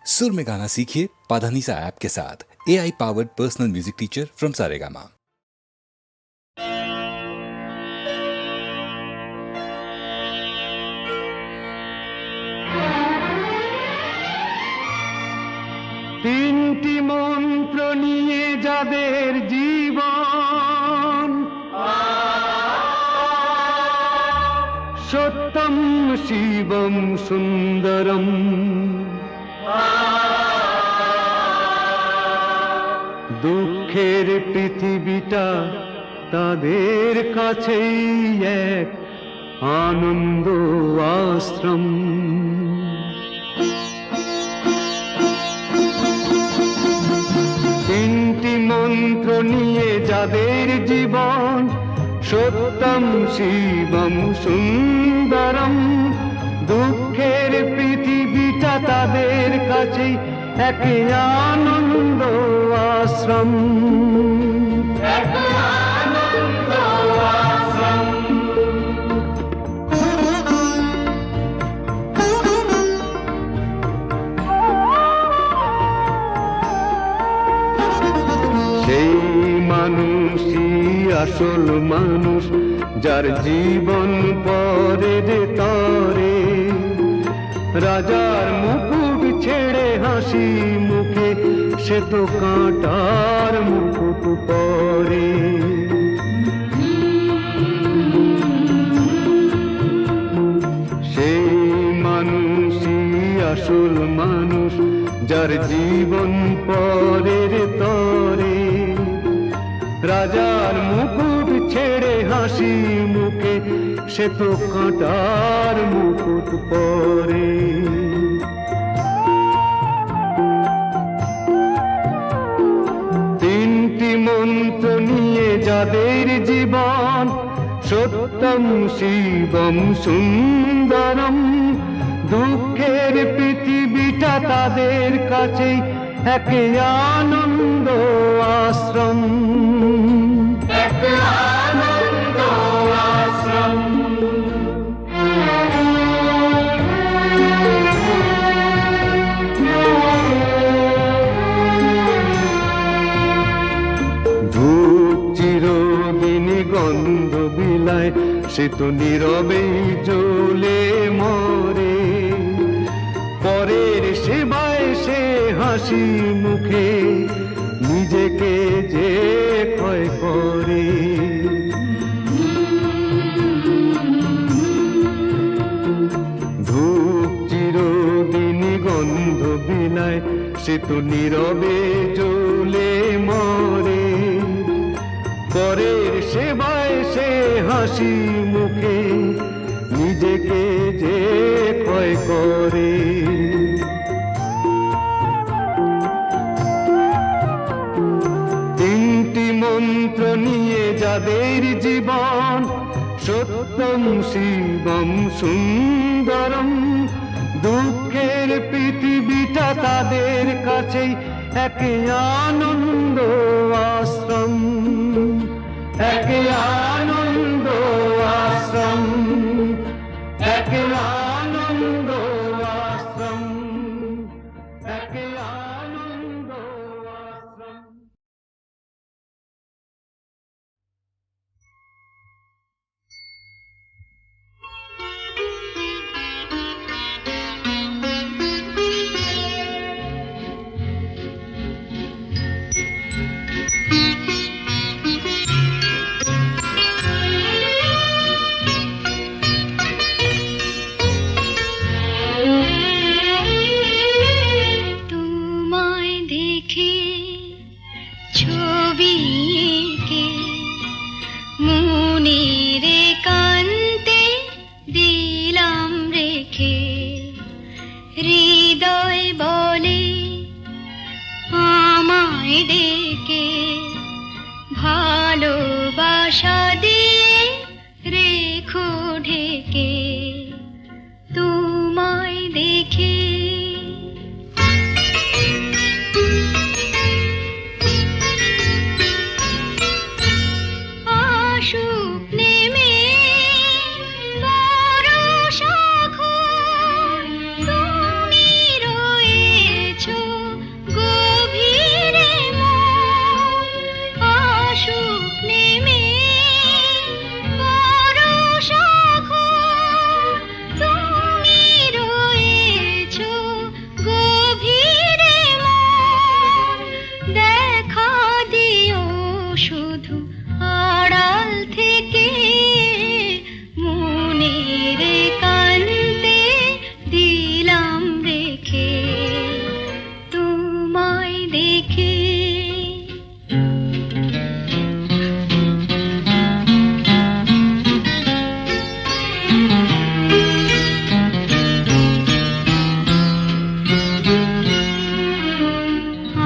सुर में गाना सीखिए पाधानीसा ऐप के साथ। AI powered personal music teacher from Saregama. তিনটি মন্ত্র নিয়ে যাদের জীবন, সত্যম শিবম সুন্দরম, দুঃখের পৃথিবীটা তাদের কাছেই এক আনন্দ আশ্রম। তিনটি মন্ত্র নিয়ে যাদের জীবন, সত্যম শিবম সুন্দরম, দুঃখের পৃথিবীটা তাদের কাছেই এক আনন্দ আশ্রম। সেই মানুষই আসল মানুষ, যার জীবন পরে যে তরে, রাজার মুকুট ছেড়ে হাসি মুখে সে তো কাঁটার মুকুট পরে। সেই মানুষই আসল মানুষ, যার জীবন পরের তরে, রাজার মুকুট ছেড়ে হাসি মুখে সে তো কাঁটার মুকুট পরে। তিনটি মন্ত্র নিয়ে যাদের জীবন, সত্যম শিবম সুন্দরম, দুঃখের পৃথিবীটা তাদের কাছেই এক আনন্দ আশ্রম। ধূপ চিরদিন গন্ধ বিলায়, সে তো নীরবেই জ্বলে মরে, পরের সেবায় সে হাসি মুখে নিজেকে যে ক্ষয় করে। ধূপ চিরদিন গন্ধ বিলায়, সে তো নীরবে জ্বলে মরে, পরের সেবায় সে হাসি মুখে নিজেকে যে ক্ষয় করে। তিনটি মন্ত্র নিয়ে যাদের জীবন, সত্যম শিবম সুন্দরম, দুঃখের পৃথিবীটা তাদের কাছেই এক আনন্দ আশ্রম, এক আনন্দ আশ্রম, এক আনন্দ আশ্রম, এক আনন্দ আশ্রম। ভালোবাসা দিয়ে রেখো ঢেকে, তোমায় দেখে আসুক নেমে বরষা, তুমি রয়েছ দেখে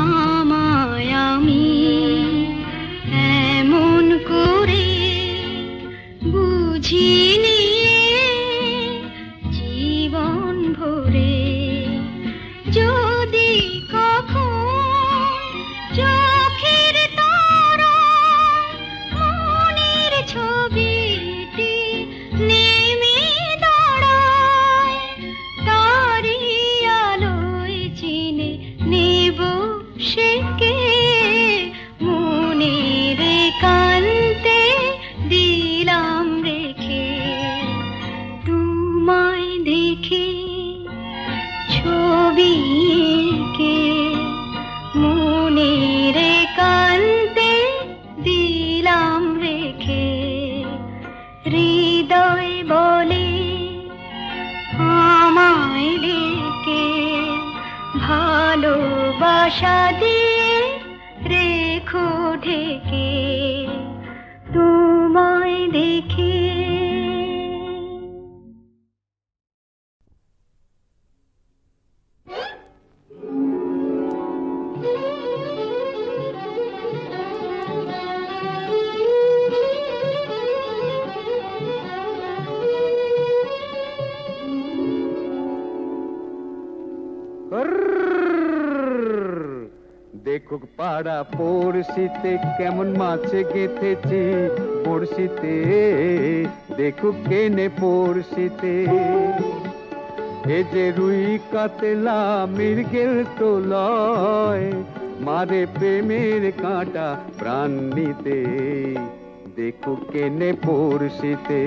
আমায় আমি এমন করে বুঝিনি জীবন ভরে যদি কখন চোখের তারায় মনের ছবিটি নেমে দাঁড়ায় তারি আলোয় চিনে নেব সেকে মনের কান্তে দিলাম রেখে তোমায় দেখে ছবি এঁকে মনের কান্তে দিলাম রেখে হৃদয় বলে আমায় ডেকে ভালোবাসা দিয়ে রেখো ঢেকে তোমায় দেখে দেখুক পাড়া পড়শিতে কেমন মাছে গেথেছি পড়শিতে দেখুক কেনে পড়শিতে এ যে রুই কাতলা মৃগেল তো লয় মারে প্রেমের কাঁটা প্রাণ নিতে দেখুক কেনে পড়শিতে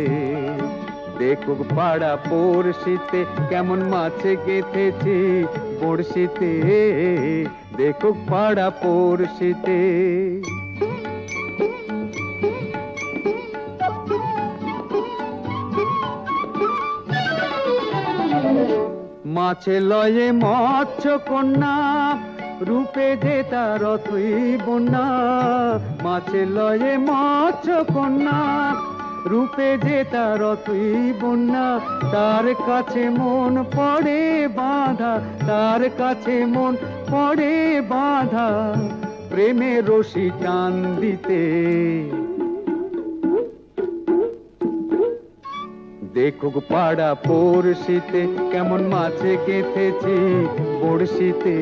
দেখুক পাড়া পড়শিতে কেমন মাছে গেথেছি পড়শিতে দেখুক পাড়া পড়শিতে মাছে লয়ে মৎস্য কন্যা রূপে যে তার অথই বন্যা মাছে লয়ে মৎস্য কন্যা রূপে যে তার অথই বন্যা তার কাছে মন পড়ে বাঁধা তার কাছে মন পড়ে বাঁধা প্রেমে রশি টান দিতে দেখুক পাড়া পড়শিতে কেমন মাছে গেথেছি পড়শিতে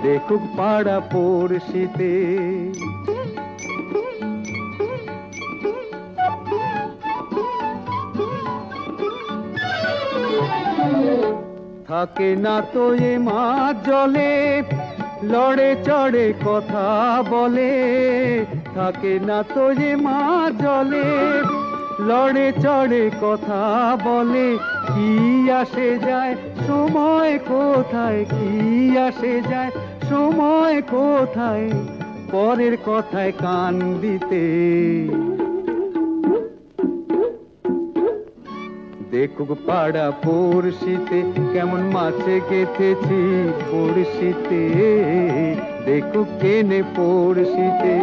দেখুক পাড়া পড়শিতে থাকে না তো এ মাছ জলে লড়ে চড়ে কথা বলে থাকে না তো এ মাছ জলে লড়ে চড়ে কথা বলে কি আসে যায় সময় কোথায় কি আসে যায় সময় কোথায় পরের কথায় কান দিতে দেখুক পাড়া পড়শিতে কেমন মাছে গেথেছি পড়শিতে দেখুক কেনে পড়শিতে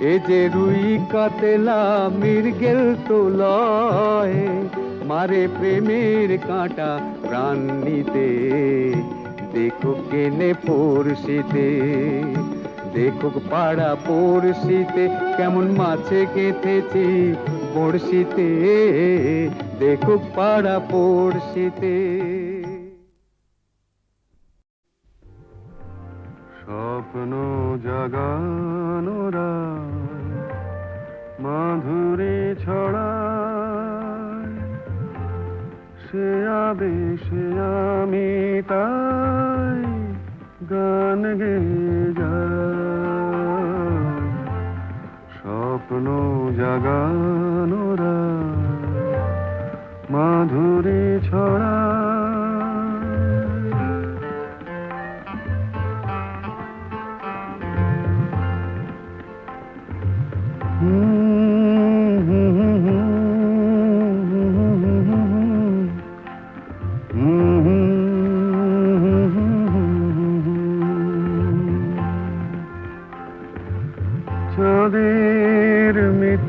এ যে রুই কাতলা মৃগেল তো লয় মারে প্রেমের কাঁটা প্রাণ নিতে দেখুক কেনে পড়শিতে দেখুক পাড়া পড়শিতে কেমন মাছে গেথেছি পড়শিতে দেখুক পাড়া পড়শিতে স্বপ্ন জাগানোরা মাধুরী ছড়ায় সে আবেশে আমি তাই গান গেয়ে যাই স্বপ্ন জাগানোরা মাধুরী ছড়ায়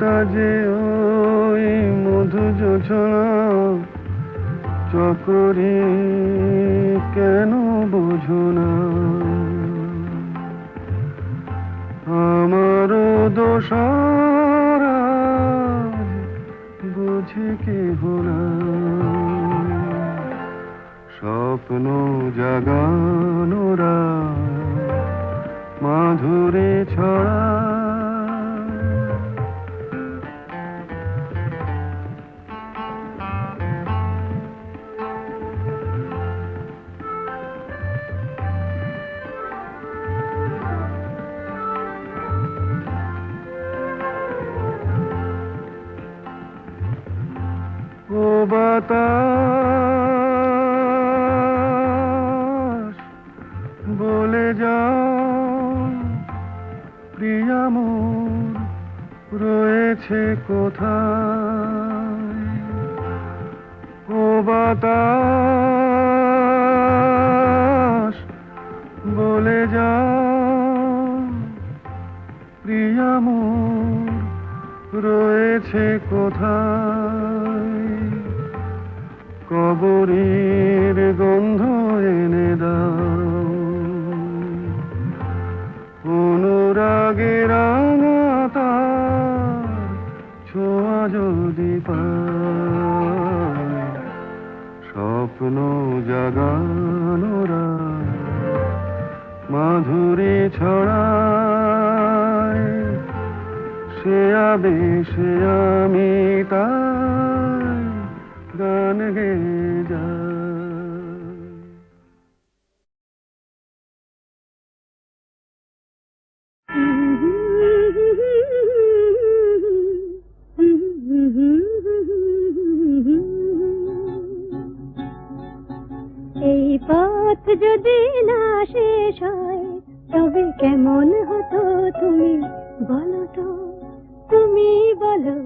তা যে ওই মধু যোছনা চকরি কেন বোঝো না? আমারও দোষার বুঝে কেহ না। স্বপ্ন জাগানোরা মাধুরী ছড়া। ও বাতাস বলে যাও প্রিয়া মোর রয়েছে কোথায়? ও বাতাস বলে যাও প্রিয়া মোর রয়েছে কোথায়? কবরের গন্ধ এনে দাও, অনুরাগে রাঙা তার ছোঁয়া যদি পায়। স্বপ্ন জাগানোরা মাধুরী ছড়ায়। সে আবেশে আমি তাই গান গেয়ে যাই। এই পথ যদি না শেষ হয় তবে কেমন হতো তুমি বলো তো, তুমি বলো।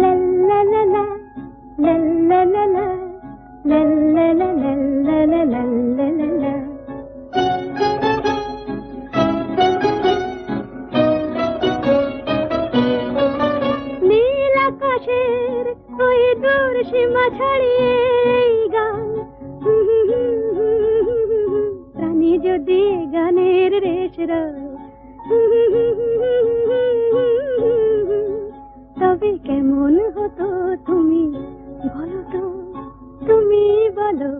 লা লা লা লা, লা লা লা লা, লা লা লা লা, লা লা লা লা লা। নীল আকাশের ওই দূর সীমা ছাড়িয়ে এই গান, প্রাণী যদি গানের রেশ রয় তবে কেমন হতো তুমি বলো তো, তুমি বলো।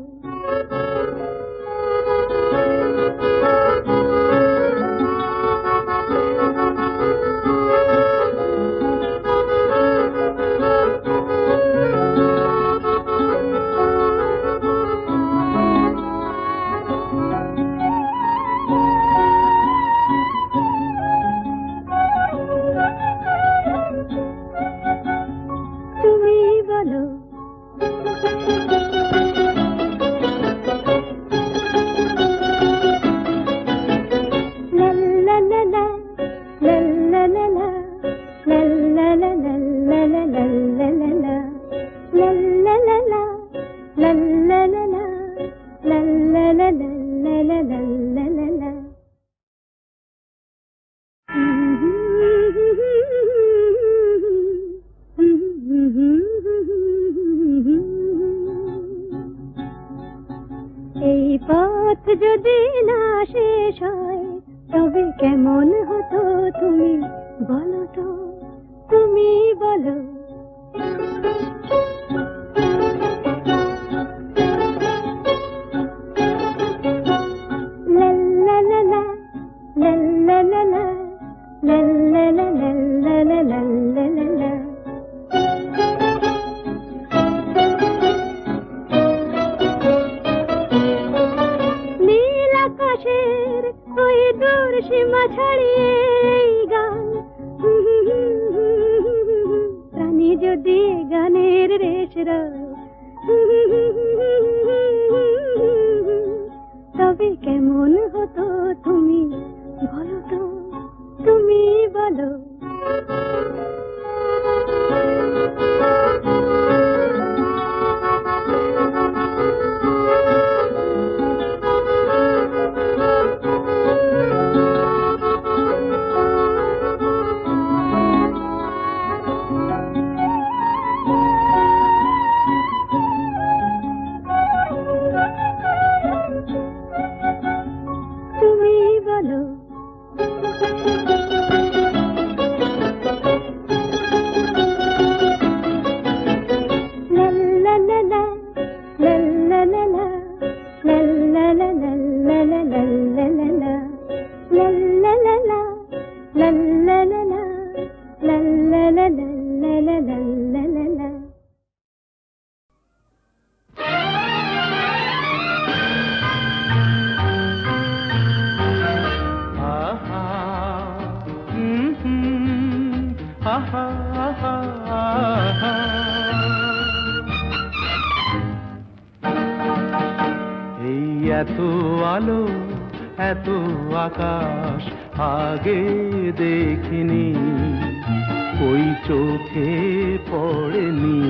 তুমি বলো। লা লা লা লা, লা লা লা লা, লা লা লা লা, লা লা লা লা লা লা, লা লা লা লা, লা লা লা লা, লা লা লা লা, লা লা লা লা লা লা। এই পথ যদি না শেষ হয় তবে কেমন হতো তুমি বলো তো, তুমি বলো। লা লা লা লা, লা লা লা লা, লা লা লা লা, লা লা লা লা লা লা। নীল আকাশের ওই দূর সীমা ছাড়িয়ে এই গান, প্রাণী যদি গানের রেশ রয় তবে কেমন হতো তুমি বলো তো, তুমি বলো। আহা, আহা, আহা, আহা। এই এত আলো, এত আকাশ আগে দেখিনি, ওই চোখে পড়েনি।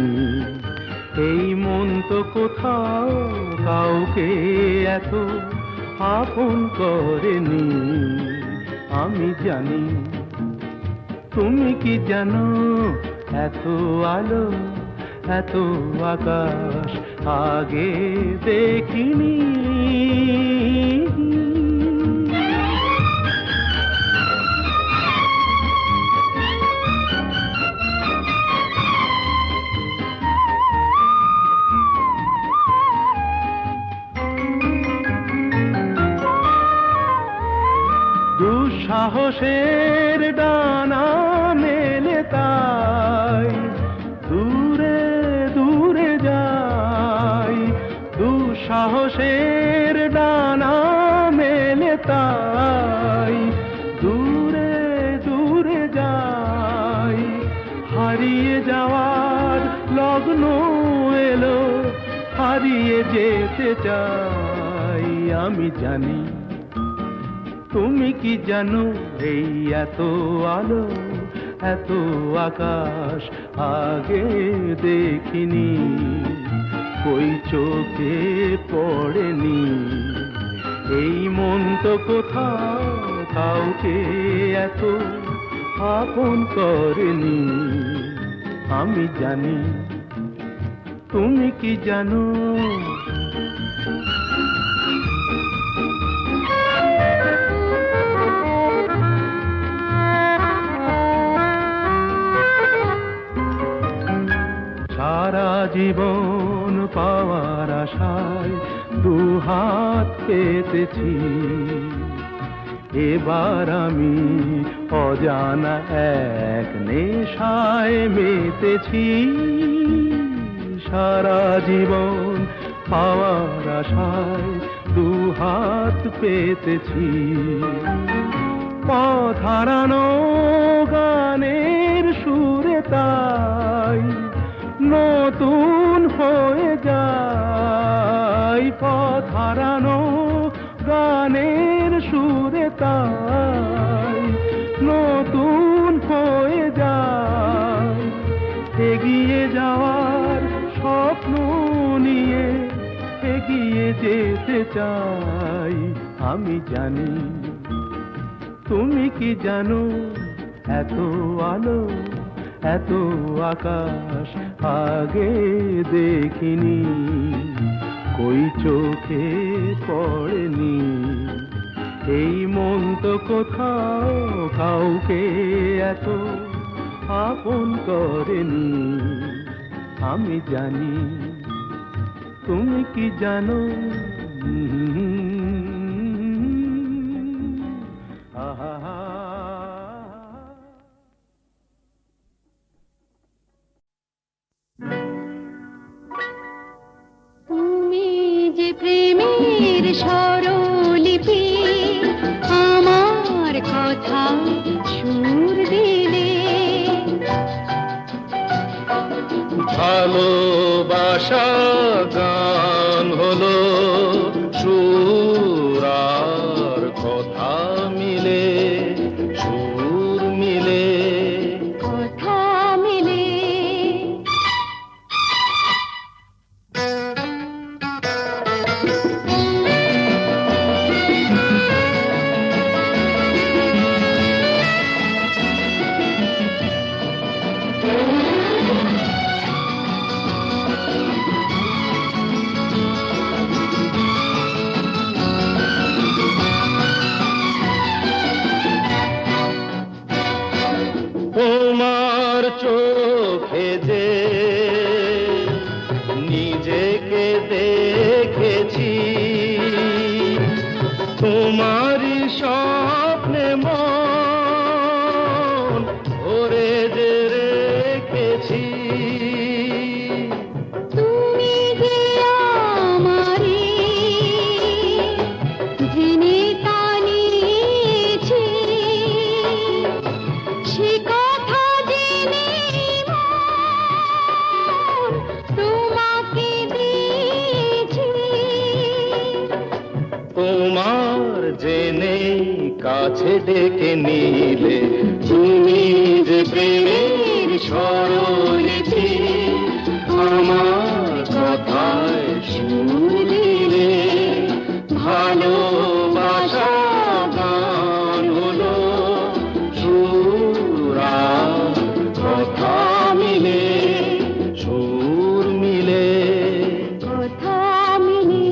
এই মন তো কোথাও কাউকে এত আপন করেনি। আমি জানি, তুমি কি জানো, এত আলো, এত আকাশ আগে দেখিনি। দুঃসাহসের ডানা মেলে তাই দূরে দূরে যাই। দুঃসাহসের ডানা মেলে তাই দূরে দূরে যাই। হারিয়ে যাওয়ার লগ্ন এলো, হারিয়ে যেতে চাই। আমি জানি, তুমি কি জানো, এই এত আলো, এত আকাশ আগে দেখিনি, ওই চোখে পড়েনি। এই মন তো কোথাও কাউকে এত আপন করেনি। আমি জানি, তুমি কি জানো। সারা জীবন পাওয়ার আশায় দুহাত পেতেছি, এবার আমি অজানা এক নেশায় মেতেছি। সারা জীবন পাওয়ার আশায় দুহাত পেতেছি, পথ হারানো গানের সুরে তাই নতুন হয়ে যায়। পথ হারানো গানের সুরে তাই নতুন হয়ে যায়। এগিয়ে যাওয়ার স্বপ্ন নিয়ে এগিয়ে যেতে চাই। আমি জানি, তুমি কি জানো, এত আলো, এত আকাশ আগে দেখিনি, কই চোখে পড়েনি। এই মন তো কোথাও কাউকে এত আপন করেনি। আমি জানি, তুমি কি জানো। আহা, তুমি যে প্রেমের স্বরলিপি, আমার কথা সুর দিলে। ভালোবাসা গান হলো, সুর আর কথা মিলে, সুর মিলে, কথা মিলে। তোমার চোখে যে নিজেকে দেখেছি, তোমারই স্বপ্নে মন ভরে যে রে কাছে ডেকে নিলে তুমি যে প্রেমের স্বরলিপি আমার কথায় সুর দিলে ভালোবাসা গান হলো সুর আর কথা মিলে সুর মিলে কথা মিলে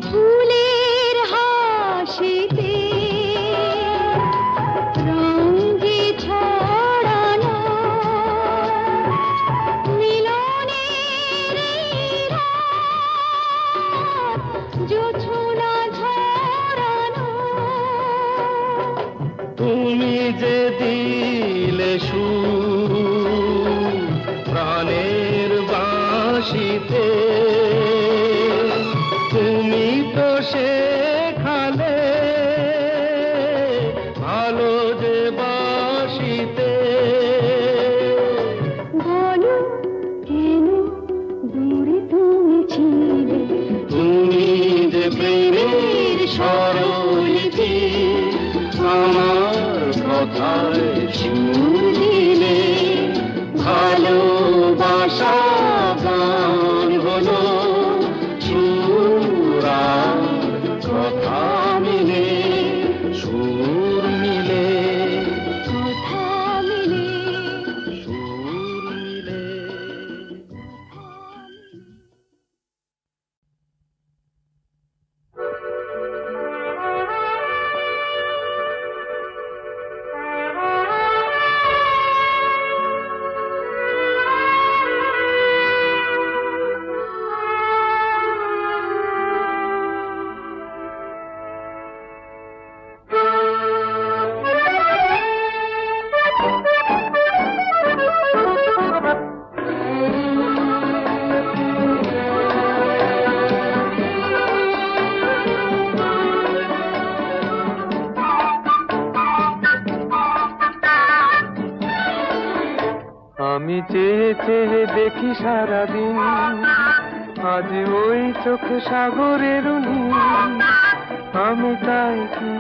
ফুলের হাসিতে রঙে ছড়ানো মিলনের রাত জোছনা ঝরানো তুমি যে দিলে সুর প্রাণের বাঁশিতে তুমি তো শেখালে ভালো যে বাঁশিতে বলো কেন দূরে তুমি ছিলে তুমি যে প্রেমের স্বরলিপি আমার কথায় সুর দিলে ভালোবাসা গান হলো সুর আর কথা মিলে সুর মিলে কথা মিলে সুর মিলে আমি চেয়ে চেয়ে দেখি সারাদিন আজ ওই চোখে সাগরের নীল আমি তাই কি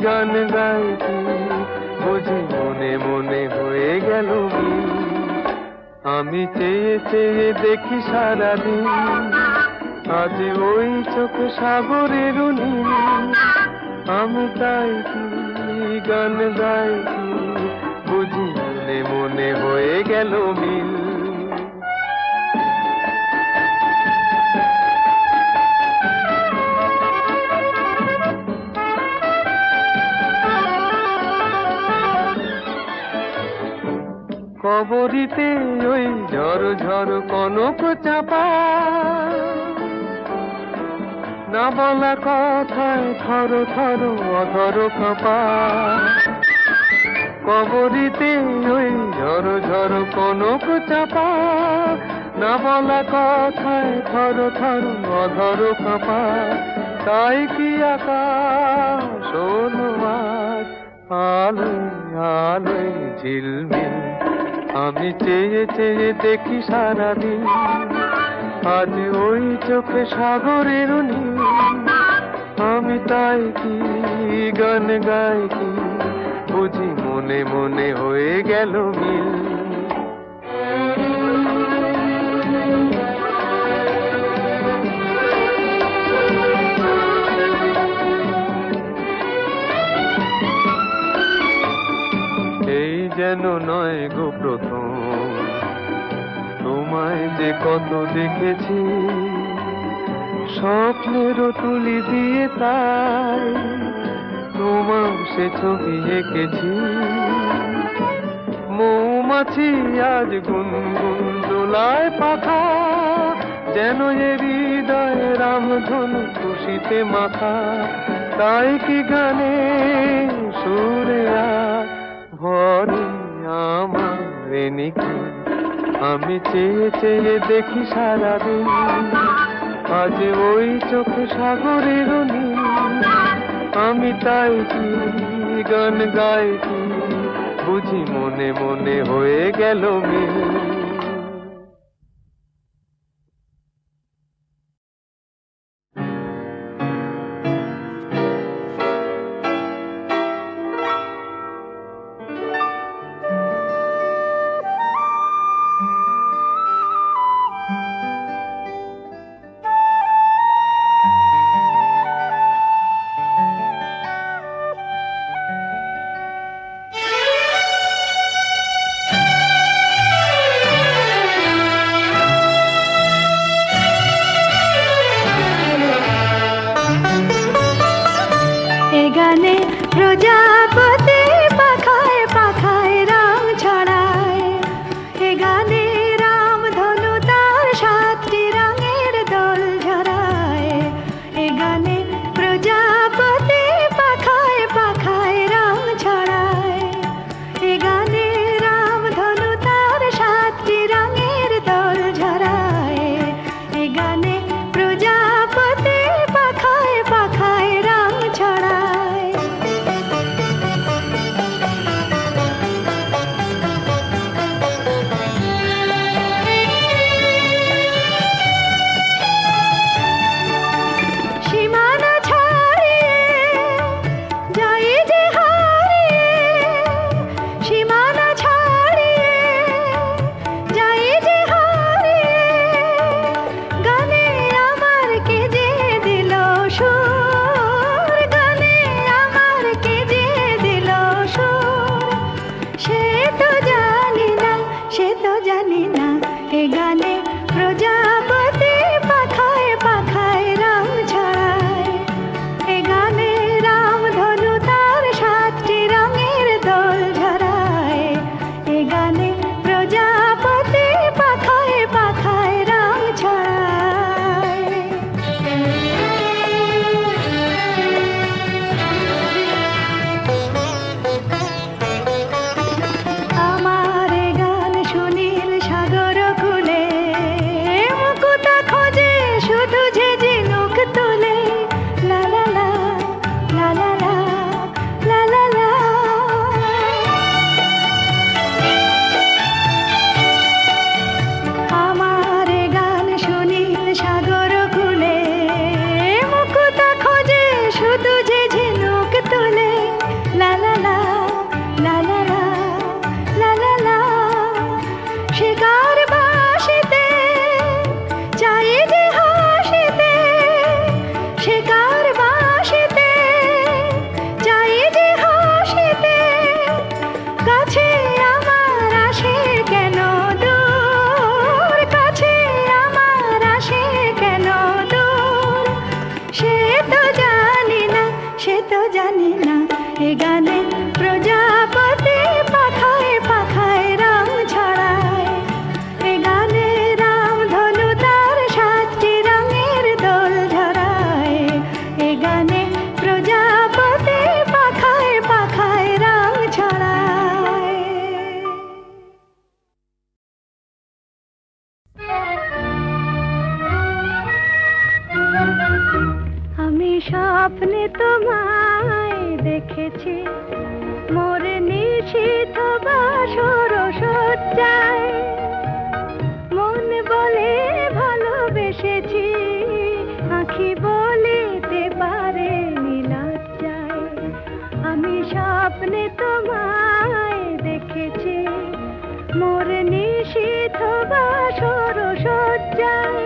গান গাই কি বুঝি মনে মনে হয়ে গেল মিল। আমি চেয়ে চেয়ে দেখি সারাদিন আজ ওই চোখে সাগরের নীল আমি তাই কি গান গাই কি বুঝি মনে মনে হয়ে গেল মিল। কবরিতে ওই ঝড় ঝড় কনক চাপা না বলা কথায় থর থর অধর কাঁপা কবরিতে ওই ঝড় ঝড় কনক চাপা না বলা কথায় থর থর অধর কাঁপা তাই কি আকাশ হলো আজ আলোয় আলোয় ঝিলমিল। আমি চেয়ে চেয়ে দেখি সারাদিন আজ ওই চোখে সাগরের নীল আমি তাই কি গান গাই কি বুঝি মনে মনে হয়ে গেল মিল। এই যেন নয় গো প্রথম তোমায় যে কত দেখেছি স্বপ্নেরও তুলি দিয়ে তাই তোমার সে ছবি এঁকেছি। মৌমাছি আজ গুনগুন দোলায় পাখা যেন এ হৃদয় রামধনু খুশিতে মাখা তাই কি গানে সুরে আজ ভরে আমার নিকি। আমি চেয়ে চেয়ে দেখি সারাদিন আজ ওই চোখে সাগরের নীল আমি তাই কি গান গাই কি বুঝি মনে মনে হয়ে গেল মিল। তো জানি না, সে তো জানি না, এ গানে প্রজাপতি পাখায় পাখায় রং ছড়ায়। এ গানে রামধনু তার 7টি রঙের দোল ঝরায়। এ গানে প্রজাপতি পাখায় পাখায় রং ছড়ায়। আমার এ গান সুনীল সাগর কূলে, মুকুতা খোঁজে শুধু যে ঝিনুক তুলে। লা লা লা, লা লা লা, লা লা লা। আমার এ গান সুনীল সাগর কূলে, মুকুতা খোঁজে শুধু যে ঝিনুক তুলে। লা লা লা, লা লা লা, লা লা লা। শিকার বাসিতে চাই যে হাসিতে, শিকার বাসিতে চাই যে হাসিতে। কাছে আমার আসে কেন দূর, কাছে আমার আসে কেন দূর। সে তো জানি না, সে তো জানি না, এ গানে প্রজাপতি পাখায় পাখায় রং ছড়ায়। এ গানে রামধনু তার 7টি রঙের দোল ঝরায়। এ গানে প্রজাপতি পাখায় পাখায় রং ছড়ায়। আমি স্বপ্নে তোমায় দেখেছি, মোর নিশীথ বাসর সজ্জায়। মন বলে ভালোবেসেছি, আঁখি বলিতে পারে লজ্জায়। আমি স্বপ্নে তোমায় দেখেছি, মোর নিশীথ বাসর সজ্জায়।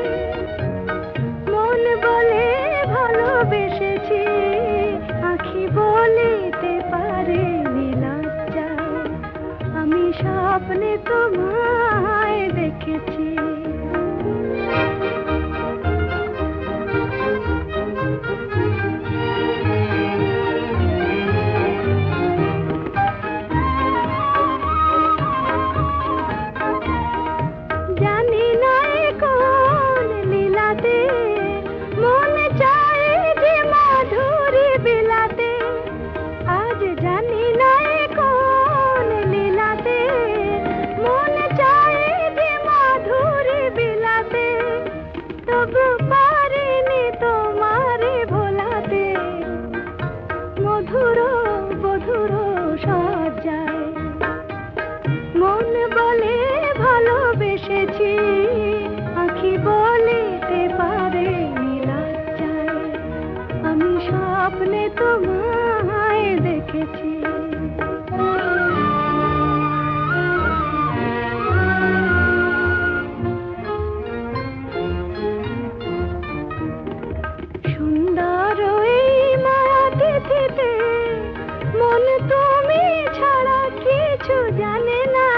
মন বলে ভালোবেসেছি, আঁখি বলিতে পারে লজ্জায়। আমি স্বপ্নে তোমায় দেখেছি। জানি না এ কোন লীলাতে, মন চায় যে মাধুরী বিলাতে। আজ জানি না এ কোন লীলাতে, মন চায় যে মাধুরী বিলাতে। তবু পারিনি তোমারে ভোলাতে, মধুর মধুর সজ্জায়। মন বলে ভালোবেসেছি, আঁখি বলিতে পারে লজ্জায়। আমি স্বপ্নে তোমায় দেখেছি। সুন্দর এই মায়া তিথিতে, মন তুমি ছাড়া কিছু জানে না।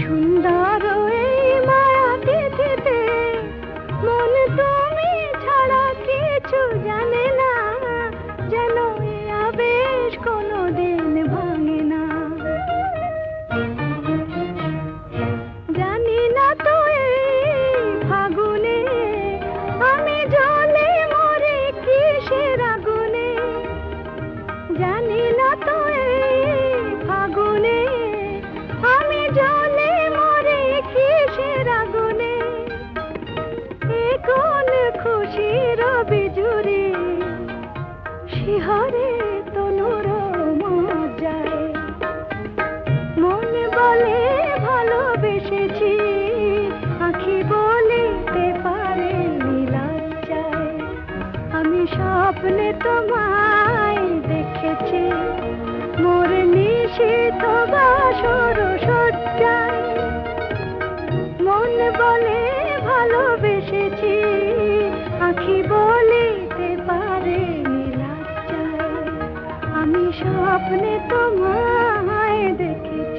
সুন্দর এই মায়া তিথিতে, মন তুমি ছাড়া কিছু জানে না। যেন এ আবেশ কোনোদিন ভাঙে না। জানি না তো এই ফাগুনে, আমি জ্বলে মরে কিসের আগুনে। জানি না তো এই ফাগুনে, আমি জ্বলে মরে কিসের আগুনে। এ কোন খুশির বিজুরি, শিহরে তনুর মজ্জায়। মন বলে ভালোবেসেছি, আঁখি বলিতে পারে লজ্জায়। আমি স্বপ্নে তোমায় দেখেছি, মোর নিশীথ বাসর সজ্জায়। মন বলে ভালোবেসেছি, আঁখি বলিতে পারে লজ্জায়। আমি স্বপ্নে তোমায় দেখেছি